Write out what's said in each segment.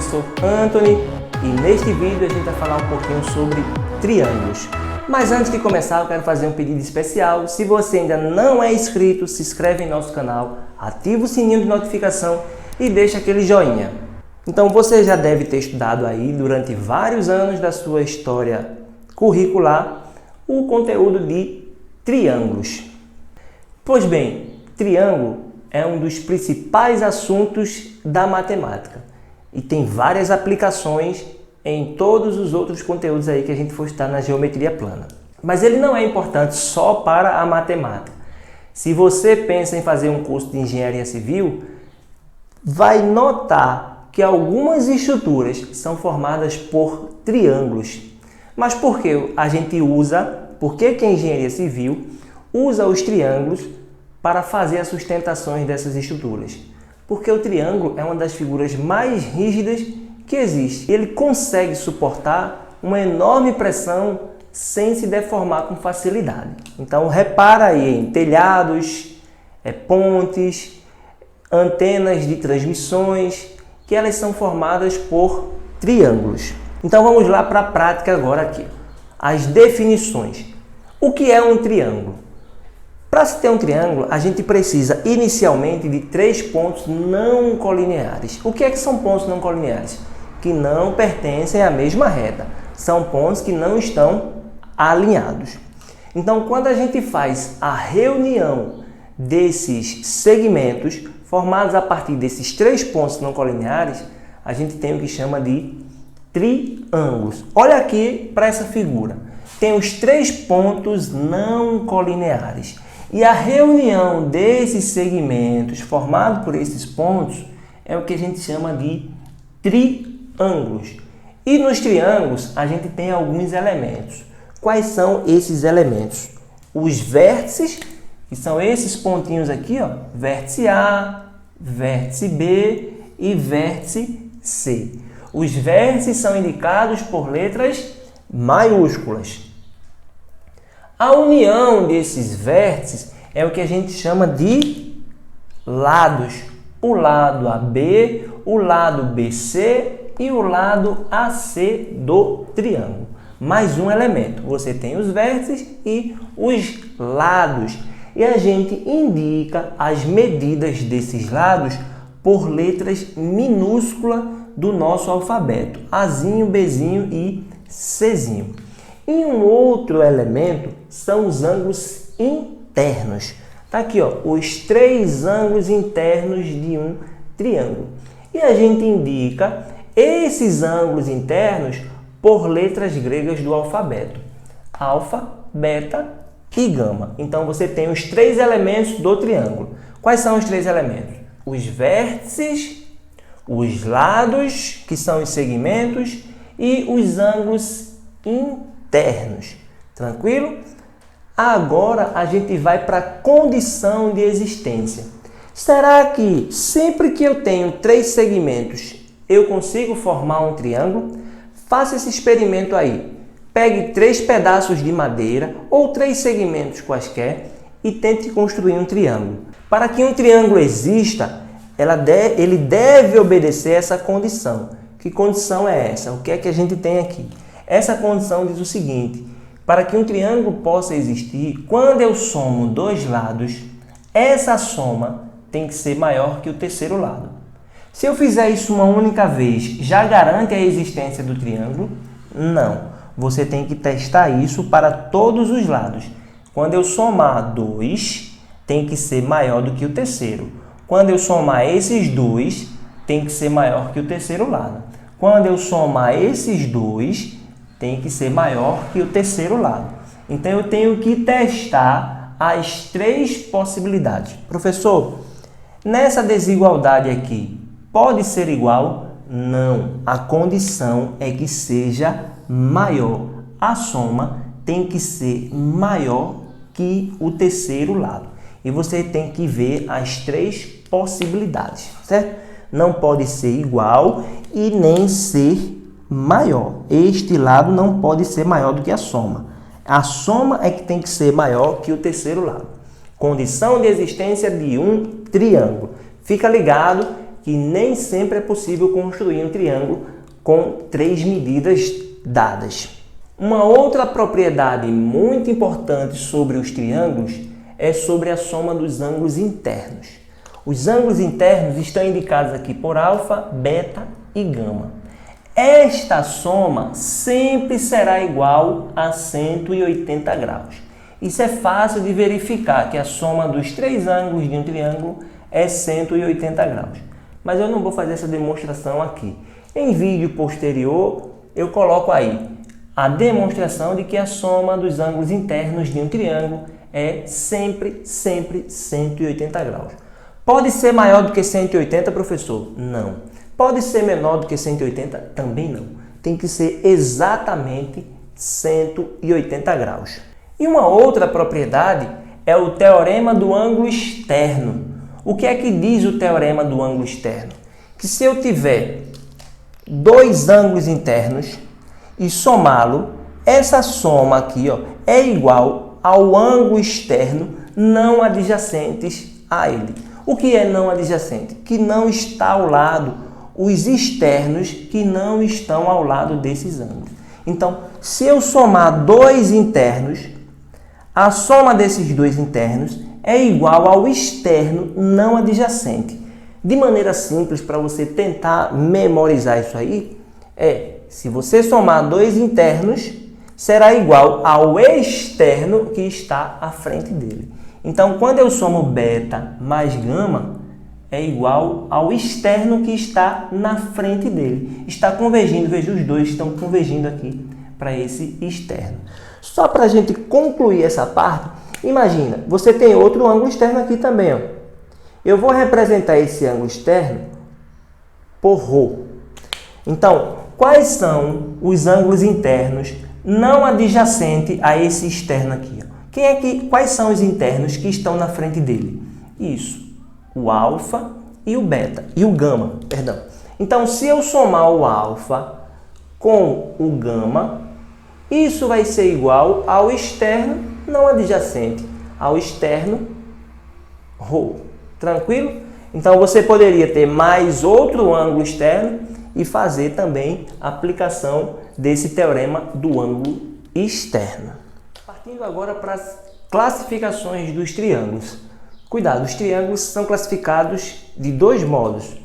professor Anthony e neste vídeo a gente vai falar um pouquinho sobre triângulos. Mas antes de começar eu quero fazer um pedido especial. Se você ainda não é inscrito, se inscreve em nosso canal, ativa o sininho de notificação e deixa aquele joinha. Então você já deve ter estudado aí durante vários anos da sua história curricular o conteúdo de triângulos. Pois bem, triângulo é um dos principais assuntos da matemática e tem várias aplicações em todos os outros conteúdos aí que a gente for estudar na geometria plana. Mas ele não é importante só para a matemática. Se você pensa em fazer um curso de engenharia civil, vai notar que algumas estruturas são formadas por triângulos. Mas por que por que a engenharia civil usa os triângulos para fazer as sustentações dessas estruturas? Porque o triângulo é uma das figuras mais rígidas que existe. Ele consegue suportar uma enorme pressão sem se deformar com facilidade. Então repara aí em telhados, pontes, antenas de transmissões, que elas são formadas por triângulos. Então vamos lá para a prática agora aqui. As definições. O que é um triângulo? Para se ter um triângulo, a gente precisa inicialmente de 3 pontos não colineares. O que são pontos não colineares? Que não pertencem à mesma reta. São pontos que não estão alinhados. Então, quando a gente faz a reunião desses segmentos formados a partir desses 3 pontos não colineares, a gente tem o que chama de triângulos. Olha aqui para essa figura. Tem os 3 pontos não colineares. E a reunião desses segmentos formados por esses pontos é o que a gente chama de triângulos. E nos triângulos a gente tem alguns elementos. Quais são esses elementos? Os vértices, que são esses pontinhos aqui, ó, vértice A, vértice B e vértice C. Os vértices são indicados por letras maiúsculas. A união desses vértices é o que a gente chama de lados. O lado AB, o lado BC e o lado AC do triângulo. Mais um elemento. Você tem os vértices e os lados. E a gente indica as medidas desses lados por letras minúsculas do nosso alfabeto. Azinho, Bzinho e Czinho. E um outro elemento são os ângulos internos. Tá aqui, ó, os 3 ângulos internos de um triângulo. E a gente indica esses ângulos internos por letras gregas do alfabeto. Alfa, beta e gama. Então você tem os 3 elementos do triângulo. Quais são os 3 elementos? Os vértices, os lados, que são os segmentos, e os ângulos internos. Tranquilo? Agora a gente vai para a condição de existência. Será que sempre que eu tenho 3 segmentos eu consigo formar um triângulo? Faça esse experimento aí. Pegue 3 pedaços de madeira ou 3 segmentos quaisquer e tente construir um triângulo. Para que um triângulo exista, ele deve obedecer essa condição. Que condição é essa? O que é que a gente tem aqui? Essa condição diz o seguinte: para que um triângulo possa existir, quando eu somo 2 lados, essa soma tem que ser maior que o terceiro lado. Se eu fizer isso uma única vez, já garante a existência do triângulo? Não. Você tem que testar isso para todos os lados. Quando eu somar 2, tem que ser maior do que o terceiro. Quando eu somar esses 2, tem que ser maior que o terceiro lado. Quando eu somar esses 2, tem que ser maior que o terceiro lado. Então eu tenho que testar as 3 possibilidades. Professor, nessa desigualdade aqui, pode ser igual? Não. A condição é que seja maior. A soma tem que ser maior que o terceiro lado. E você tem que ver as 3 possibilidades, certo? Não pode ser igual e nem ser maior. Este lado não pode ser maior do que a soma. A soma é que tem que ser maior que o terceiro lado. Condição de existência de um triângulo. Fica ligado que nem sempre é possível construir um triângulo com 3 medidas dadas. Uma outra propriedade muito importante sobre os triângulos é sobre a soma dos ângulos internos. Os ângulos internos estão indicados aqui por alfa, beta e gama. Esta soma sempre será igual a 180 graus. Isso é fácil de verificar, que a soma dos 3 ângulos de um triângulo é 180 graus. Mas eu não vou fazer essa demonstração aqui. Em vídeo posterior, eu coloco aí a demonstração de que a soma dos ângulos internos de um triângulo é sempre 180 graus. Pode ser maior do que 180, professor? Não. Pode ser menor do que 180? Também não. Tem que ser exatamente 180 graus. E uma outra propriedade é o teorema do ângulo externo. O que é que diz o teorema do ângulo externo? Que se eu tiver 2 ângulos internos e somá-lo, essa soma aqui, ó, é igual ao ângulo externo não adjacentes a ele. O que é não adjacente? Que não está ao lado, os externos que não estão ao lado desses ângulos. Então, se eu somar 2 internos, a soma desses 2 internos é igual ao externo não adjacente. De maneira simples, para você tentar memorizar isso aí, se você somar 2 internos, será igual ao externo que está à frente dele. Então, quando eu somo beta mais gama, é igual ao externo que está na frente dele. Está convergindo, veja, os dois estão convergindo aqui para esse externo. Só para a gente concluir essa parte, imagina, você tem outro ângulo externo aqui também. Ó. Eu vou representar esse ângulo externo por ρ. Então, quais são os ângulos internos não adjacentes a esse externo aqui? Ó? Quais são os internos que estão na frente dele? Isso, o alfa e o beta, e o gama, perdão. Então, se eu somar o alfa com o gama, isso vai ser igual ao externo não adjacente, ao externo ρ. Tranquilo? Então, você poderia ter mais outro ângulo externo e fazer também a aplicação desse teorema do ângulo externo. Partindo agora para as classificações dos triângulos. Cuidado, os triângulos são classificados de 2 modos.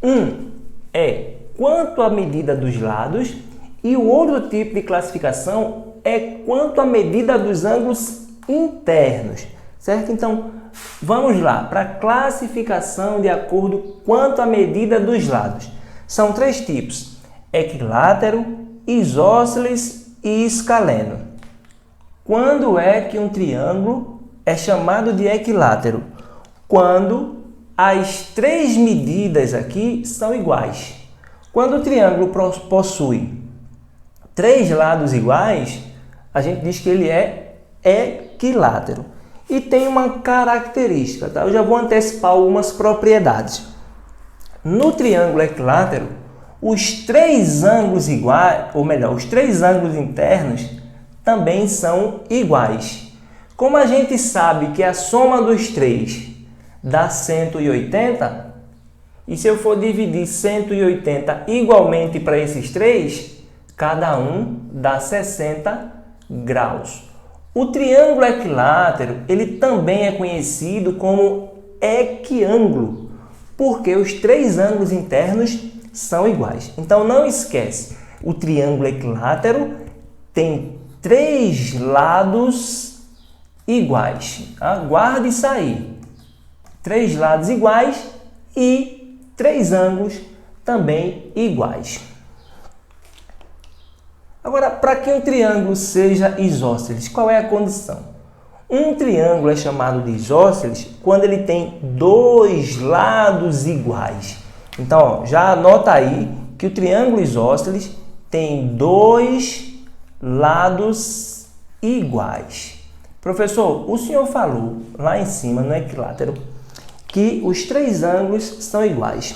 Um é quanto à medida dos lados e o outro tipo de classificação é quanto à medida dos ângulos internos, certo? Então, vamos lá para a classificação de acordo quanto à medida dos lados. São 3 tipos: equilátero, isósceles e escaleno. Quando é que um triângulo é chamado de equilátero? Quando as 3 medidas aqui são iguais. Quando o triângulo possui 3 lados iguais, a gente diz que ele é equilátero. E tem uma característica, tá? Eu já vou antecipar algumas propriedades. No triângulo equilátero, os 3 ângulos iguais, ou melhor, os 3 ângulos internos também são iguais. Como a gente sabe que a soma dos 3 dá 180, e se eu for dividir 180 igualmente para esses 3, cada um dá 60 graus. O triângulo equilátero, ele também é conhecido como equiângulo, porque os 3 ângulos internos são iguais. Então, não esquece, o triângulo equilátero tem 3 lados iguais. Guarde isso aí. 3 lados iguais e 3 ângulos também iguais. Agora, para que um triângulo seja isósceles, qual é a condição? Um triângulo é chamado de isósceles quando ele tem 2 lados iguais. Então, ó, já anota aí que o triângulo isósceles tem 2 lados iguais. Professor, o senhor falou lá em cima no equilátero que os 3 ângulos são iguais.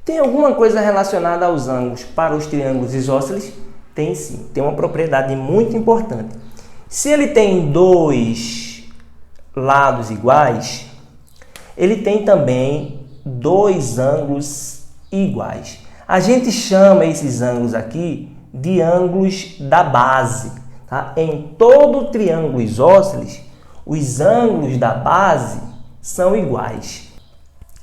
Tem alguma coisa relacionada aos ângulos para os triângulos isósceles? Tem sim, tem uma propriedade muito importante. Se ele tem 2 lados iguais, ele tem também dois ângulos iguais. A gente chama esses ângulos aqui de ângulos da base. Tá? Em todo triângulo isósceles, os ângulos da base são iguais.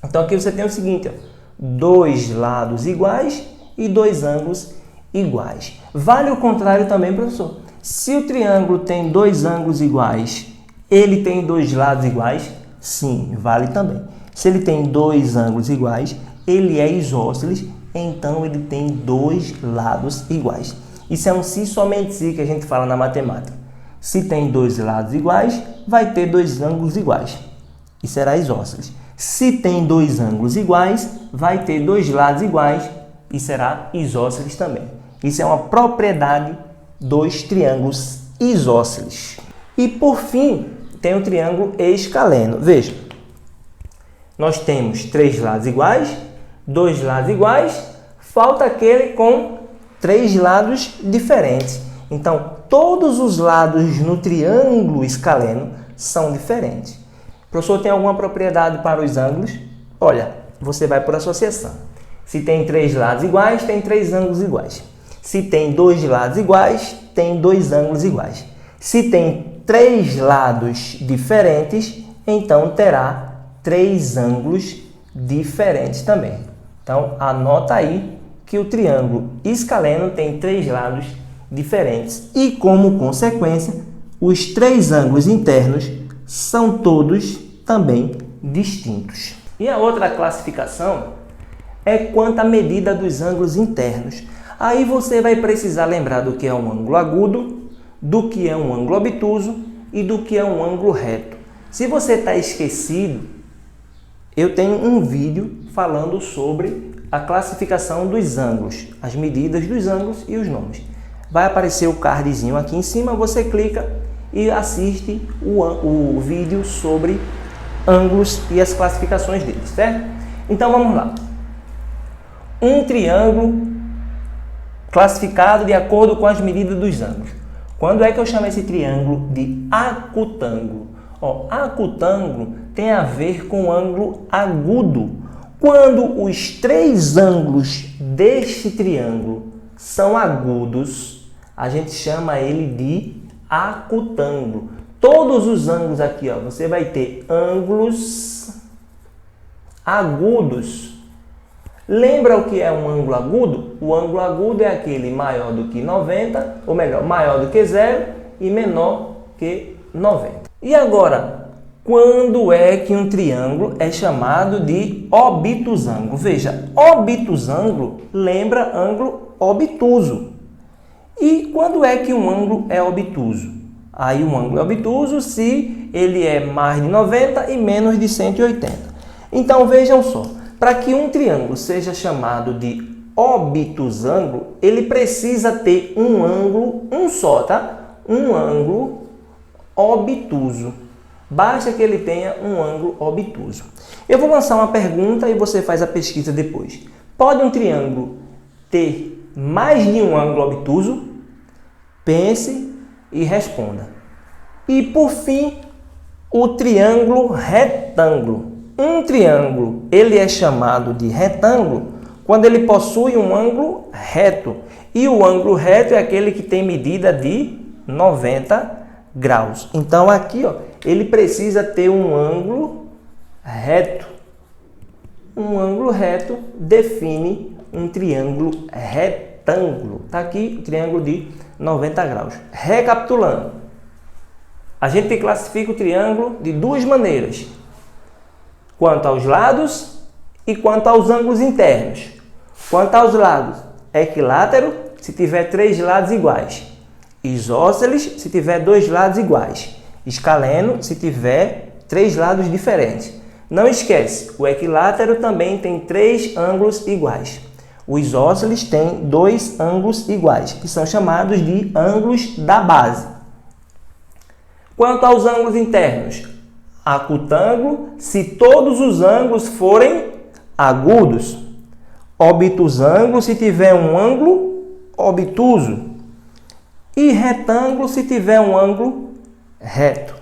Então aqui você tem o seguinte, ó, dois lados iguais e dois ângulos iguais. Vale o contrário também, professor. Se o triângulo tem dois ângulos iguais, ele tem dois lados iguais? Sim, vale também. Se ele tem dois ângulos iguais, ele é isósceles, então ele tem dois lados iguais. Isso é um se somente se que a gente fala na matemática. Se tem dois lados iguais, vai ter dois ângulos iguais e será isósceles. Se tem dois ângulos iguais, vai ter dois lados iguais e será isósceles também. Isso é uma propriedade dos triângulos isósceles. E por fim, tem o triângulo escaleno. Veja, nós temos três lados iguais, dois lados iguais, falta aquele com três lados diferentes. Então, todos os lados no triângulo escaleno são diferentes. Professor, tem alguma propriedade para os ângulos? Olha, você vai por associação. Se tem três lados iguais, tem três ângulos iguais. Se tem dois lados iguais, tem dois ângulos iguais. Se tem três lados diferentes, então terá três ângulos diferentes também. Então, anota aí que o triângulo escaleno tem três lados diferentes e, como consequência, os três ângulos internos são todos também distintos. E a outra classificação é quanto à medida dos ângulos internos. Aí você vai precisar lembrar do que é um ângulo agudo, do que é um ângulo obtuso e do que é um ângulo reto. Se você está esquecido, eu tenho um vídeo falando sobre a classificação dos ângulos, as medidas dos ângulos e os nomes. Vai aparecer o cardzinho aqui em cima, você clica e assiste o vídeo sobre ângulos e as classificações deles, certo? Então vamos lá. Um triângulo classificado de acordo com as medidas dos ângulos. Quando é que eu chamo esse triângulo de acutângulo? Ó, acutângulo tem a ver com ângulo agudo. Quando os três ângulos deste triângulo são agudos, a gente chama ele de acutângulo. Todos os ângulos aqui, ó, você vai ter ângulos agudos. Lembra o que é um ângulo agudo? O ângulo agudo é aquele maior do que 90, ou melhor, maior do que 0 e menor que 90. E agora, quando é que um triângulo é chamado de obtusângulo? Veja, obtusângulo lembra ângulo obtuso. E quando é que um ângulo é obtuso? Aí um ângulo é obtuso se ele é mais de 90 e menos de 180. Então vejam só, para que um triângulo seja chamado de obtusângulo, ele precisa ter um ângulo, um só, tá? Um ângulo obtuso. Basta que ele tenha um ângulo obtuso. Eu vou lançar uma pergunta e você faz a pesquisa depois. Pode um triângulo ter mais de um ângulo obtuso? Pense e responda. E por fim, o triângulo retângulo. Um triângulo, ele é chamado de retângulo quando ele possui um ângulo reto. E o ângulo reto é aquele que tem medida de 90 graus. Então aqui, ó, ele precisa ter um ângulo reto. Um ângulo reto define um triângulo retângulo. Está aqui o triângulo de 90 graus. Recapitulando, a gente classifica o triângulo de duas maneiras: quanto aos lados e quanto aos ângulos internos. Quanto aos lados, equilátero se tiver três lados iguais, isósceles se tiver dois lados iguais, escaleno se tiver três lados diferentes. Não esquece, o equilátero também tem três ângulos iguais. O isósceles tem dois ângulos iguais, que são chamados de ângulos da base. Quanto aos ângulos internos, acutângulo se todos os ângulos forem agudos, obtusângulo se tiver um ângulo obtuso e retângulo se tiver um ângulo reto.